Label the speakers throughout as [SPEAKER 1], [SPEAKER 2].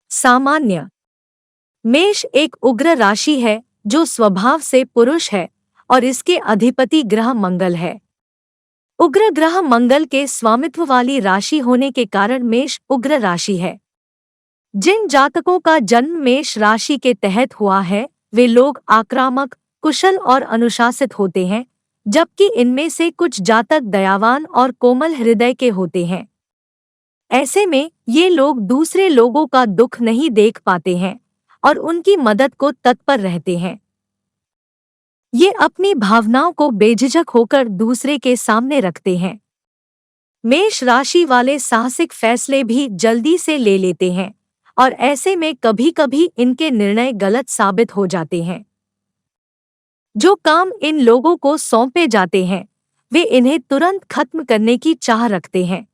[SPEAKER 1] सामान्य। मेष एक उग्र राशि है जो स्वभाव से पुरुष है और इसके अधिपति ग्रह मंगल है। उग्र ग्रह मंगल के स्वामित्व वाली राशि होने के कारण मेष उग्र राशि है। जिन जातकों का जन्म मेष राशि के तहत हुआ है वे लोग आक्रामक, कुशल और अनुशासित होते हैं, जबकि इनमें से कुछ जातक दयावान और कोमल हृदय के होते हैं। ऐसे में ये लोग दूसरे लोगों का दुख नहीं देख पाते हैं और उनकी मदद को तत्पर रहते हैं। ये अपनी भावनाओं को बेझिझक होकर दूसरे के सामने रखते हैं। मेष राशि वाले साहसिक फैसले भी जल्दी से ले लेते हैं और ऐसे में कभी-कभी इनके निर्णय गलत साबित हो जाते हैं। जो काम इन लोगों को सौंपे जाते हैं वे इन्हें तुरंत खत्म करने की चाह रखते हैं।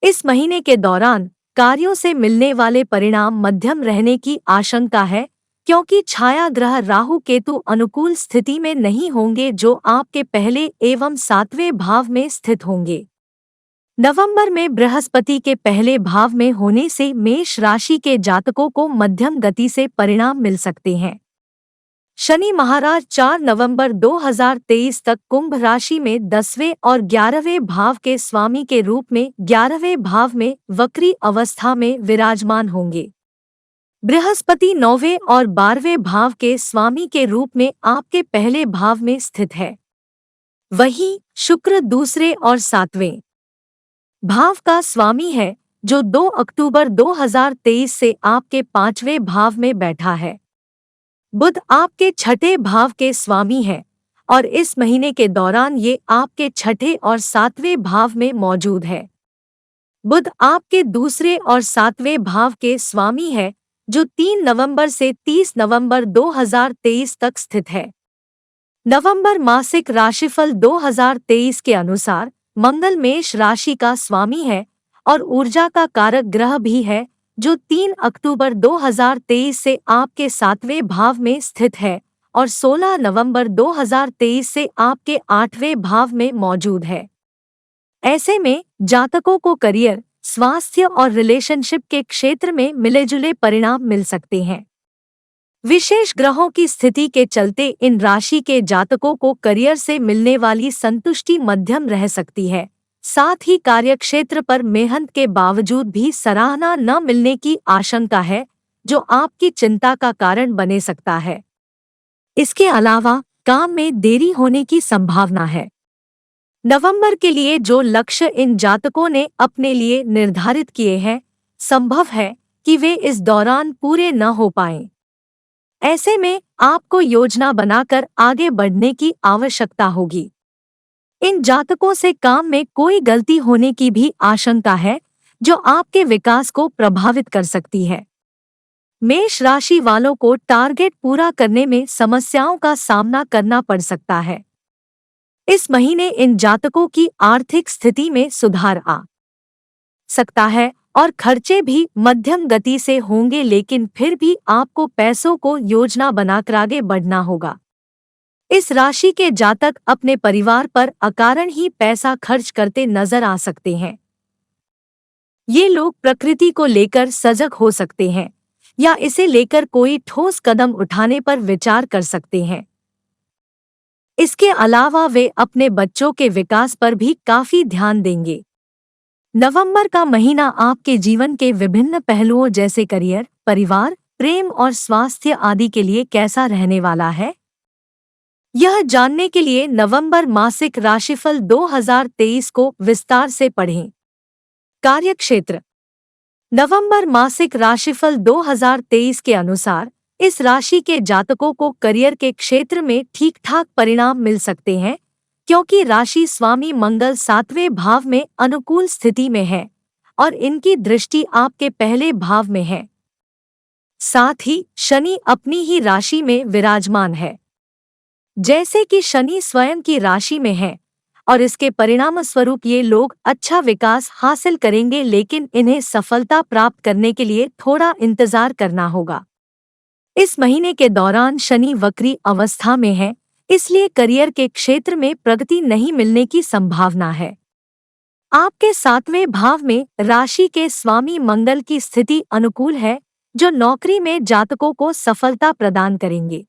[SPEAKER 1] इस महीने के दौरान कार्यों से मिलने वाले परिणाम मध्यम रहने की आशंका है, क्योंकि छाया ग्रह राहु केतु अनुकूल स्थिति में नहीं होंगे जो आपके पहले एवं 7वें भाव में स्थित होंगे। नवंबर में बृहस्पति के पहले भाव में होने से मेष राशि के जातकों को मध्यम गति से परिणाम मिल सकते हैं। शनि महाराज 4 नवंबर 2023 तक कुंभ राशि में 10वें और 11वें भाव के स्वामी के रूप में 11वें भाव में वक्री अवस्था में विराजमान होंगे। बृहस्पति 9वें और 12वें भाव के स्वामी के रूप में आपके पहले भाव में स्थित है। वहीं शुक्र दूसरे और 7वें भाव का स्वामी है, जो 2 अक्टूबर 2023 से आपके 5वें भाव में बैठा है। बुध आपके 6ठे भाव के स्वामी है और इस महीने के दौरान ये आपके 6ठे और 7वें भाव में मौजूद है। बुध आपके दूसरे और 7वें भाव के स्वामी है, जो 3 नवंबर से 30 नवंबर 2023 तक स्थित है। नवंबर मासिक राशिफल 2023 के अनुसार मंगल मेष राशि का स्वामी है और ऊर्जा का कारक ग्रह भी है, जो 3 अक्टूबर 2023 से आपके 7वें भाव में स्थित है और 16 नवंबर 2023 से आपके 8वें भाव में मौजूद है। ऐसे में जातकों को करियर, स्वास्थ्य और रिलेशनशिप के क्षेत्र में मिलेजुले परिणाम मिल सकते हैं। विशेष ग्रहों की स्थिति के चलते इन राशि के जातकों को करियर से मिलने वाली संतुष्टि मध्यम रह सकती है। साथ ही कार्यक्षेत्र पर मेहनत के बावजूद भी सराहना न मिलने की आशंका है, जो आपकी चिंता का कारण बने सकता है। इसके अलावा काम में देरी होने की संभावना है। नवंबर के लिए जो लक्ष्य इन जातकों ने अपने लिए निर्धारित किए हैं, संभव है कि वे इस दौरान पूरे न हो पाएं। ऐसे में आपको योजना बनाकर आगे बढ़ने की आवश्यकता होगी। इन जातकों से काम में कोई गलती होने की भी आशंका है, जो आपके विकास को प्रभावित कर सकती है। मेष राशि वालों को टारगेट पूरा करने में समस्याओं का सामना करना पड़ सकता है। इस महीने इन जातकों की आर्थिक स्थिति में सुधार आ सकता है और खर्चे भी मध्यम गति से होंगे, लेकिन फिर भी आपको पैसों को योजना बनाकर आगे बढ़ना होगा। इस राशि के जातक अपने परिवार पर अकारण ही पैसा खर्च करते नजर आ सकते हैं। ये लोग प्रकृति को लेकर सजग हो सकते हैं या इसे लेकर कोई ठोस कदम उठाने पर विचार कर सकते हैं। इसके अलावा वे अपने बच्चों के विकास पर भी काफी ध्यान देंगे। नवंबर का महीना आपके जीवन के विभिन्न पहलुओं जैसे करियर, परिवार, प्रेम और स्वास्थ्य आदि के लिए कैसा रहने वाला है, यह जानने के लिए नवंबर मासिक राशिफल 2023 को विस्तार से पढ़ें। कार्यक्षेत्र। नवंबर मासिक राशिफल 2023 के अनुसार इस राशि के जातकों को करियर के क्षेत्र में ठीक-ठाक परिणाम मिल सकते हैं, क्योंकि राशि स्वामी मंगल 7वें भाव में अनुकूल स्थिति में है और इनकी दृष्टि आपके पहले भाव में है। साथ ही शनि अपनी ही राशि में विराजमान है। जैसे कि शनि स्वयं की राशि में है और इसके परिणाम स्वरूप ये लोग अच्छा विकास हासिल करेंगे, लेकिन इन्हें सफलता प्राप्त करने के लिए थोड़ा इंतजार करना होगा। इस महीने के दौरान शनि वक्री अवस्था में है, इसलिए करियर के क्षेत्र में प्रगति नहीं मिलने की संभावना है। आपके 7वें भाव में राशि के स्वामी मंगल की स्थिति अनुकूल है, जो नौकरी में जातकों को सफलता प्रदान करेंगे।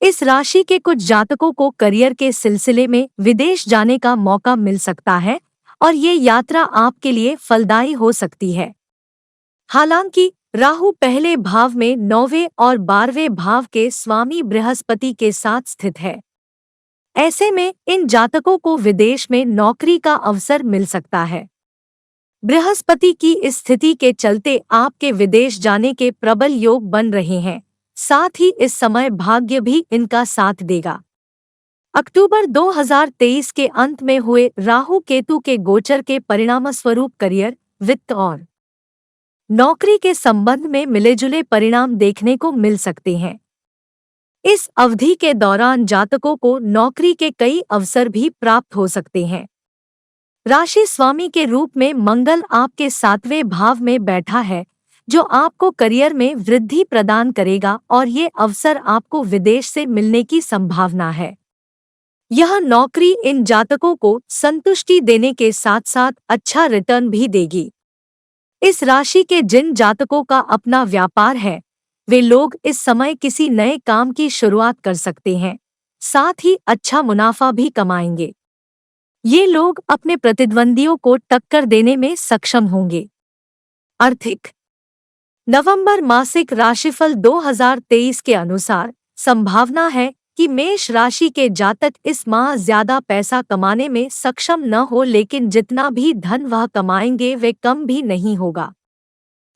[SPEAKER 1] इस राशि के कुछ जातकों को करियर के सिलसिले में विदेश जाने का मौका मिल सकता है और ये यात्रा आपके लिए फलदायी हो सकती है। हालांकि राहु पहले भाव में 9वें और 12वें भाव के स्वामी बृहस्पति के साथ स्थित है। ऐसे में इन जातकों को विदेश में नौकरी का अवसर मिल सकता है। बृहस्पति की इस स्थिति के चलते आपके विदेश जाने के प्रबल योग बन रहे हैं। साथ ही इस समय भाग्य भी इनका साथ देगा। अक्टूबर 2023 के अंत में हुए राहु केतु के गोचर के परिणामस्वरूप करियर, वित्त और नौकरी के संबंध में मिलेजुले परिणाम देखने को मिल सकते हैं। इस अवधि के दौरान जातकों को नौकरी के कई अवसर भी प्राप्त हो सकते हैं। राशि स्वामी के रूप में मंगल आपके 7वें भाव में बैठा है, जो आपको करियर में वृद्धि प्रदान करेगा और ये अवसर आपको विदेश से मिलने की संभावना है। यह नौकरी इन जातकों को संतुष्टि देने के साथ साथ अच्छा रिटर्न भी देगी। इस राशि के जिन जातकों का अपना व्यापार है, वे लोग इस समय किसी नए काम की शुरुआत कर सकते हैं, साथ ही अच्छा मुनाफा भी कमाएंगे। ये लोग अपने प्रतिद्वंदियों को टक्कर देने में सक्षम होंगे। आर्थिक नवंबर मासिक राशिफल 2023 के अनुसार संभावना है कि मेष राशि के जातक इस माह ज्यादा पैसा कमाने में सक्षम न हो, लेकिन जितना भी धन वह कमाएंगे वे कम भी नहीं होगा।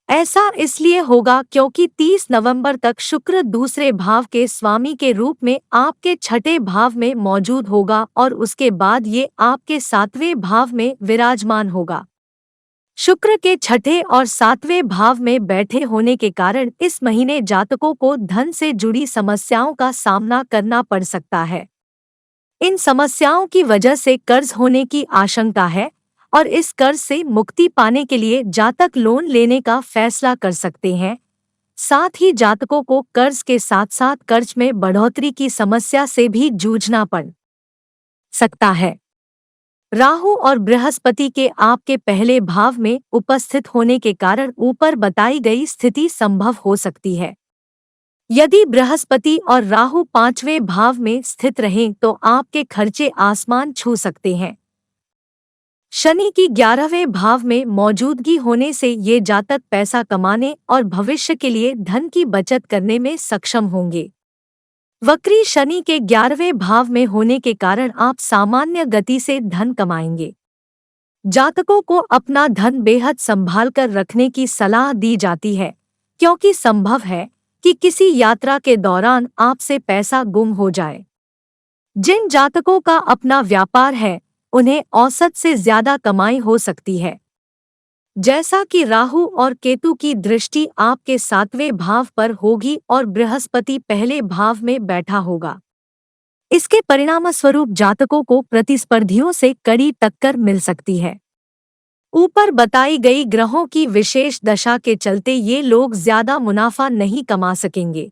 [SPEAKER 1] ऐसा इसलिए होगा क्योंकि 30 नवंबर तक शुक्र दूसरे भाव के स्वामी के रूप में आपके 6ठे भाव में मौजूद होगा और उसके बाद ये आपके 7वें भाव में विराजमान होगा। शुक्र के 6ठे और 7वें भाव में बैठे होने के कारण इस महीने जातकों को धन से जुड़ी समस्याओं का सामना करना पड़ सकता है। इन समस्याओं की वजह से कर्ज होने की आशंका है और इस कर्ज से मुक्ति पाने के लिए जातक लोन लेने का फैसला कर सकते हैं। साथ ही जातकों को कर्ज के साथ साथ कर्ज में बढ़ोतरी की समस्या से भी जूझना पड़ सकता है। राहु और बृहस्पति के आपके पहले भाव में उपस्थित होने के कारण ऊपर बताई गई स्थिति संभव हो सकती है। यदि बृहस्पति और राहु 5वें भाव में स्थित रहें तो आपके खर्चे आसमान छू सकते हैं। शनि की 11वें भाव में मौजूदगी होने से ये जातक पैसा कमाने और भविष्य के लिए धन की बचत करने में सक्षम होंगे। वक्री शनि के 11वें भाव में होने के कारण आप सामान्य गति से धन कमाएंगे। जातकों को अपना धन बेहद संभाल कर रखने की सलाह दी जाती है, क्योंकि संभव है कि किसी यात्रा के दौरान आपसे पैसा गुम हो जाए। जिन जातकों का अपना व्यापार है, उन्हें औसत से ज्यादा कमाई हो सकती है। जैसा कि राहु और केतु की दृष्टि आपके 7वें भाव पर होगी और बृहस्पति पहले भाव में बैठा होगा, इसके परिणामस्वरूप जातकों को प्रतिस्पर्धियों से कड़ी टक्कर मिल सकती है। ऊपर बताई गई ग्रहों की विशेष दशा के चलते ये लोग ज्यादा मुनाफा नहीं कमा सकेंगे।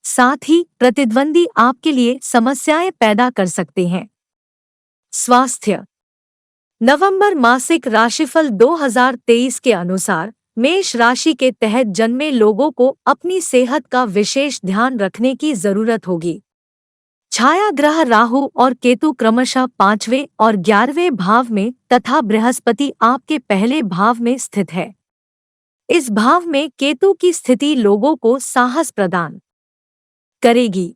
[SPEAKER 1] साथ ही प्रतिद्वंदी आपके लिए समस्याएं पैदा कर सकते हैं। स्वास्थ्य नवंबर मासिक राशिफल 2023 के अनुसार मेष राशि के तहत जन्मे लोगों को अपनी सेहत का विशेष ध्यान रखने की जरूरत होगी। छाया ग्रह राहु और केतु क्रमशः 5वें और 11वें भाव में तथा बृहस्पति आपके पहले भाव में स्थित है। इस भाव में केतु की स्थिति लोगों को साहस प्रदान करेगी।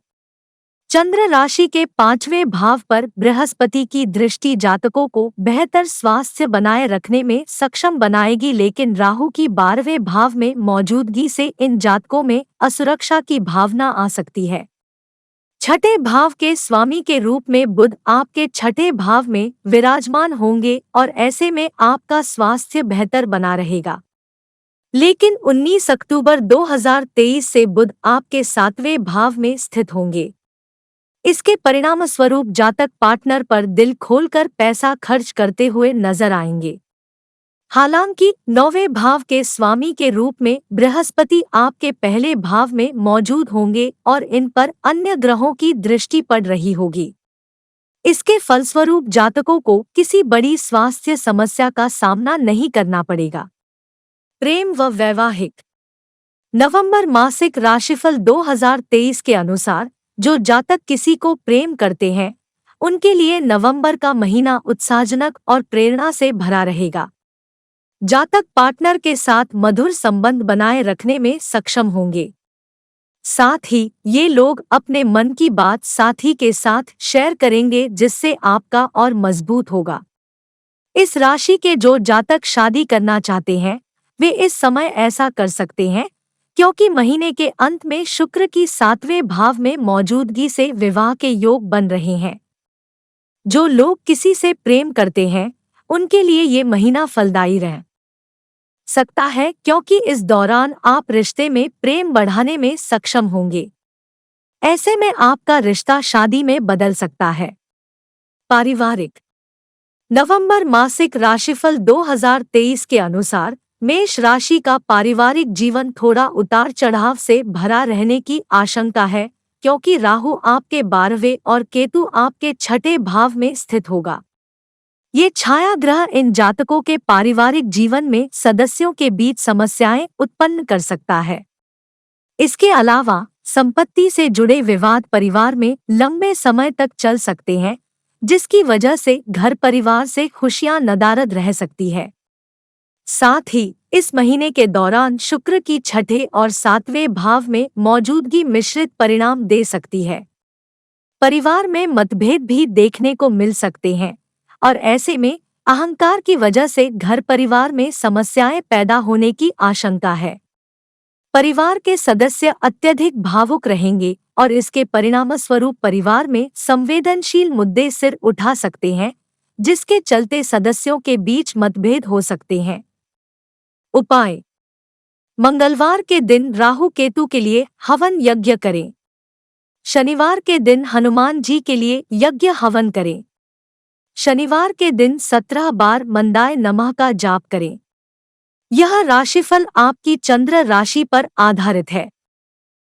[SPEAKER 1] चंद्र राशि के 5वें भाव पर बृहस्पति की दृष्टि जातकों को बेहतर स्वास्थ्य बनाए रखने में सक्षम बनाएगी, लेकिन राहु की 12वें भाव में मौजूदगी से इन जातकों में असुरक्षा की भावना आ सकती है। 6ठे भाव के स्वामी के रूप में बुध आपके 6ठे भाव में विराजमान होंगे और ऐसे में आपका स्वास्थ्य बेहतर बना रहेगा। लेकिन 19 अक्टूबर 2023 से बुध आपके 7वें भाव में स्थित होंगे। इसके परिणामस्वरूप जातक पार्टनर पर दिल खोलकर पैसा खर्च करते हुए नजर आएंगे। हालांकि 9वें भाव के स्वामी के रूप में बृहस्पति आपके पहले भाव में मौजूद होंगे और इन पर अन्य ग्रहों की दृष्टि पड़ रही होगी। इसके फलस्वरूप जातकों को किसी बड़ी स्वास्थ्य समस्या का सामना नहीं करना पड़ेगा। प्रेम व वैवाहिक। नवंबर मासिक राशिफल 2023 के अनुसार जो जातक किसी को प्रेम करते हैं उनके लिए नवंबर का महीना उत्साहजनक और प्रेरणा से भरा रहेगा। जातक पार्टनर के साथ मधुर संबंध बनाए रखने में सक्षम होंगे। साथ ही ये लोग अपने मन की बात साथी के साथ शेयर करेंगे जिससे आपका और मजबूत होगा। इस राशि के जो जातक शादी करना चाहते हैं वे इस समय ऐसा कर सकते हैं क्योंकि महीने के अंत में शुक्र की 7वें भाव में मौजूदगी से विवाह के योग बन रहे हैं। जो लोग किसी से प्रेम करते हैं उनके लिए ये महीना फलदायी रह सकता है क्योंकि इस दौरान आप रिश्ते में प्रेम बढ़ाने में सक्षम होंगे। ऐसे में आपका रिश्ता शादी में बदल सकता है। पारिवारिक। नवंबर मासिक राशिफल 2023 के अनुसार मेष राशि का पारिवारिक जीवन थोड़ा उतार चढ़ाव से भरा रहने की आशंका है क्योंकि राहु आपके 12वें और केतु आपके 6ठे भाव में स्थित होगा। ये छाया ग्रह इन जातकों के पारिवारिक जीवन में सदस्यों के बीच समस्याएं उत्पन्न कर सकता है। इसके अलावा संपत्ति से जुड़े विवाद परिवार में लंबे समय तक चल सकते हैं जिसकी वजह से घर परिवार से खुशियां नदारद रह सकती है। साथ ही इस महीने के दौरान शुक्र की 6ठे और 7वें भाव में मौजूदगी मिश्रित परिणाम दे सकती है। परिवार में मतभेद भी देखने को मिल सकते हैं और ऐसे में अहंकार की वजह से घर परिवार में समस्याएं पैदा होने की आशंका है। परिवार के सदस्य अत्यधिक भावुक रहेंगे और इसके परिणामस्वरूप परिवार में संवेदनशील मुद्दे सिर उठा सकते हैं जिसके चलते सदस्यों के बीच मतभेद हो सकते हैं। उपाय। मंगलवार के दिन राहु केतु के लिए हवन यज्ञ करें। शनिवार के दिन हनुमान जी के लिए यज्ञ हवन करें। शनिवार के दिन 17 बार मंदाय नमः का जाप करें। यह राशिफल आपकी चंद्र राशि पर आधारित है।